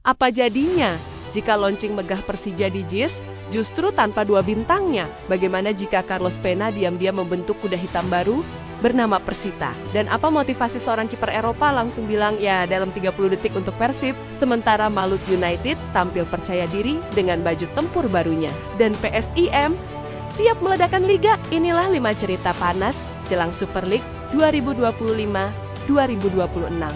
Apa jadinya jika launching megah Persija di JIS justru tanpa dua bintangnya? Bagaimana jika Carlos Pena diam-diam membentuk kuda hitam baru bernama Persita? Dan apa motivasi seorang kiper Eropa langsung bilang ya dalam 30 detik untuk Persib, sementara Malut United tampil percaya diri dengan baju tempur barunya? Dan PSIM siap meledakkan liga? Inilah 5 cerita panas jelang Super League 2025-2026.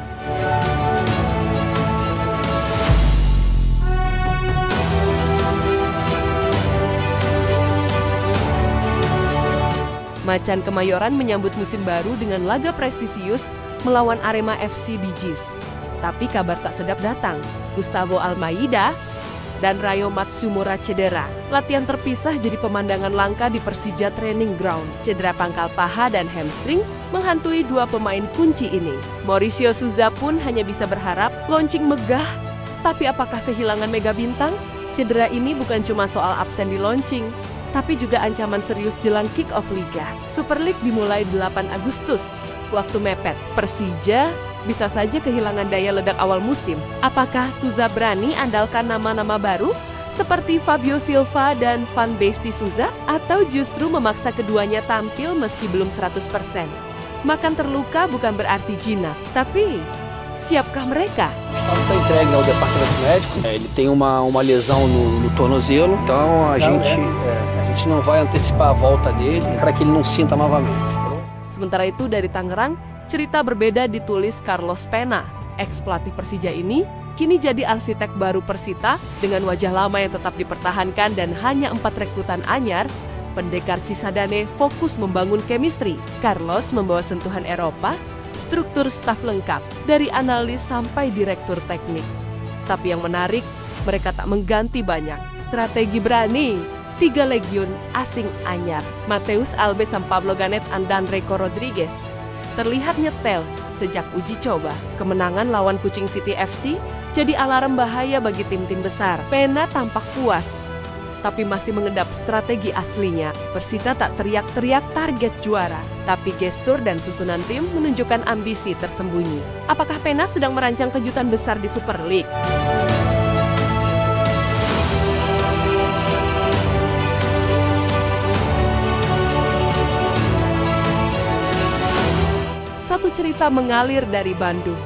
Macan Kemayoran menyambut musim baru dengan laga prestisius melawan Arema FC di JIS. Tapi kabar tak sedap datang. Gustavo Almeida dan Rayo Matsumura cedera. Latihan terpisah jadi pemandangan langka di Persija Training Ground. Cedera pangkal paha dan hamstring menghantui dua pemain kunci ini. Mauricio Souza pun hanya bisa berharap launching megah. Tapi apakah kehilangan mega bintang? Cedera ini bukan cuma soal absen di launching, tapi juga ancaman serius jelang kick-off Liga. Super League dimulai 8 Agustus. Waktu mepet, Persija bisa saja kehilangan daya ledak awal musim. Apakah Souza berani andalkan nama-nama baru seperti Fabio Silva dan Van Basten Souza? Atau justru memaksa keduanya tampil meski belum 100%? Makan terluka bukan berarti jinak, tapi siapkah mereka? Gustavo está entregue ao departamento médico. Ele tem uma lesão no tornozelo, então a gente não vai antecipar a volta dele para que ele não sinta novamente. Sementara itu dari Tangerang, cerita berbeda ditulis Carlos Pena. Ex-pelatih Persija ini kini jadi arsitek baru Persita dengan wajah lama yang tetap dipertahankan dan hanya 4 rekrutan anyar. Pendekar Cisadane fokus membangun chemistry. Carlos membawa sentuhan Eropa, struktur staf lengkap, dari analis sampai direktur teknik. Tapi yang menarik, mereka tak mengganti banyak. Strategi berani. 3 legiun asing anyar, Mateus Alves, Pablo Ganet, dan Reco Rodriguez, terlihat nyetel sejak uji coba. Kemenangan lawan Kucing City FC jadi alarm bahaya bagi tim-tim besar. Pena tampak puas, tapi masih mengendap strategi aslinya. Persita tak teriak-teriak target juara, tapi gestur dan susunan tim menunjukkan ambisi tersembunyi. Apakah Pena sedang merancang kejutan besar di Super League? Satu cerita mengalir dari Bandung.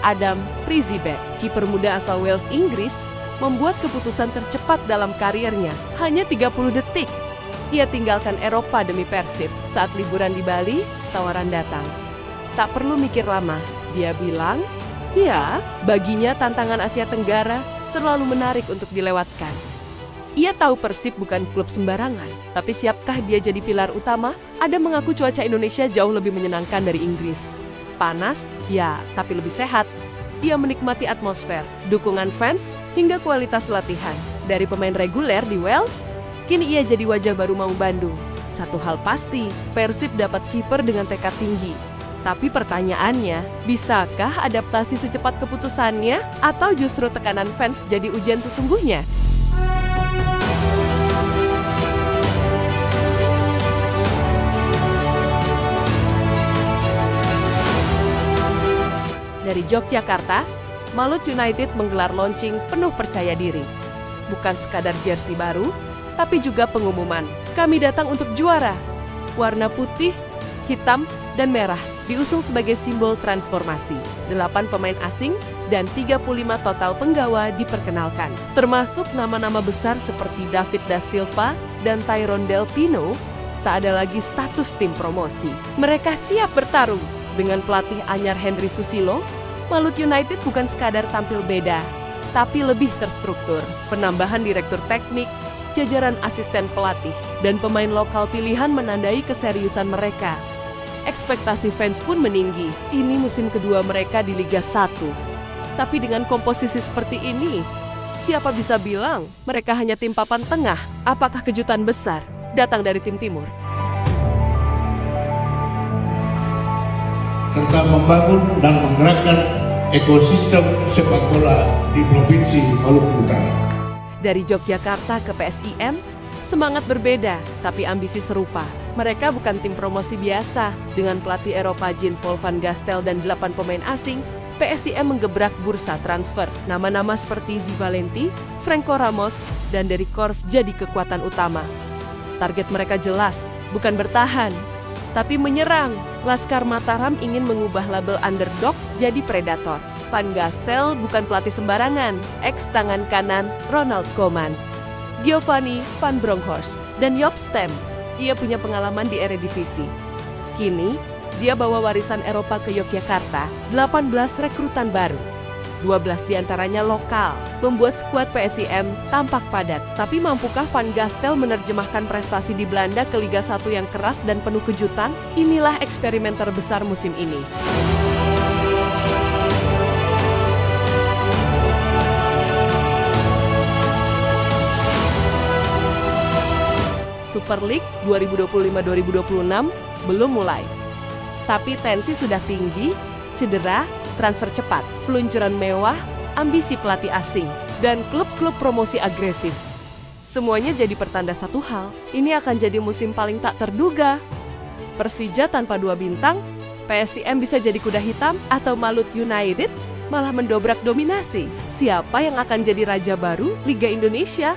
Adam Prizibek, kiper muda asal Wales, Inggris, membuat keputusan tercepat dalam karirnya, hanya 30 detik. Ia tinggalkan Eropa demi Persib. Saat liburan di Bali, tawaran datang. Tak perlu mikir lama, dia bilang, ya, baginya tantangan Asia Tenggara terlalu menarik untuk dilewatkan. Ia tahu Persib bukan klub sembarangan, tapi siapkah dia jadi pilar utama? Adam mengaku cuaca Indonesia jauh lebih menyenangkan dari Inggris. Panas, ya, tapi lebih sehat. Ia menikmati atmosfer, dukungan fans, hingga kualitas latihan. Dari pemain reguler di Wales, kini ia jadi wajah baru Maung Bandung. Satu hal pasti, Persib dapat kiper dengan tekad tinggi. Tapi pertanyaannya, bisakah adaptasi secepat keputusannya? Atau justru tekanan fans jadi ujian sesungguhnya? Dari Yogyakarta, Malut United menggelar launching penuh percaya diri. Bukan sekadar jersey baru, tapi juga pengumuman. Kami datang untuk juara. Warna putih, hitam, dan merah diusung sebagai simbol transformasi. 8 pemain asing dan 35 total penggawa diperkenalkan. Termasuk nama-nama besar seperti David da Silva dan Tyrone Del Pino. Tak ada lagi status tim promosi. Mereka siap bertarung. Dengan pelatih anyar Henry Susilo, Malut United bukan sekadar tampil beda, tapi lebih terstruktur. Penambahan direktur teknik, jajaran asisten pelatih, dan pemain lokal pilihan menandai keseriusan mereka. Ekspektasi fans pun meninggi. Ini musim kedua mereka di Liga 1. Tapi dengan komposisi seperti ini, siapa bisa bilang mereka hanya tim papan tengah? Apakah kejutan besar datang dari tim timur? Serta membangun dan menggerakkan ekosistem sepak bola di Provinsi Maluku Utara. Dari Yogyakarta ke PSIM, semangat berbeda tapi ambisi serupa. Mereka bukan tim promosi biasa. Dengan pelatih Eropa Jean-Paul van Gastel dan 8 pemain asing, PSIM menggebrak bursa transfer. Nama-nama seperti Zivalenti, Franco Ramos, dan Derrick Korf jadi kekuatan utama. Target mereka jelas, bukan bertahan, tapi menyerang. Laskar Mataram ingin mengubah label underdog jadi predator. Van Gastel bukan pelatih sembarangan, ex tangan kanan Ronald Koeman, Giovanni van Bronckhorst, dan Joop Stem. Ia punya pengalaman di Eredivisie. Kini, dia bawa warisan Eropa ke Yogyakarta, 18 rekrutan baru. 12 diantaranya lokal, membuat skuad PSIM tampak padat. Tapi mampukah Van Gastel menerjemahkan prestasi di Belanda ke Liga 1 yang keras dan penuh kejutan? Inilah eksperimen terbesar musim ini. Super League 2025-2026 belum mulai. Tapi tensi sudah tinggi, cedera, transfer cepat, peluncuran mewah, ambisi pelatih asing, dan klub-klub promosi agresif. Semuanya jadi pertanda satu hal, ini akan jadi musim paling tak terduga. Persija tanpa 2 bintang, PSIM bisa jadi kuda hitam, atau Malut United malah mendobrak dominasi. Siapa yang akan jadi raja baru Liga Indonesia?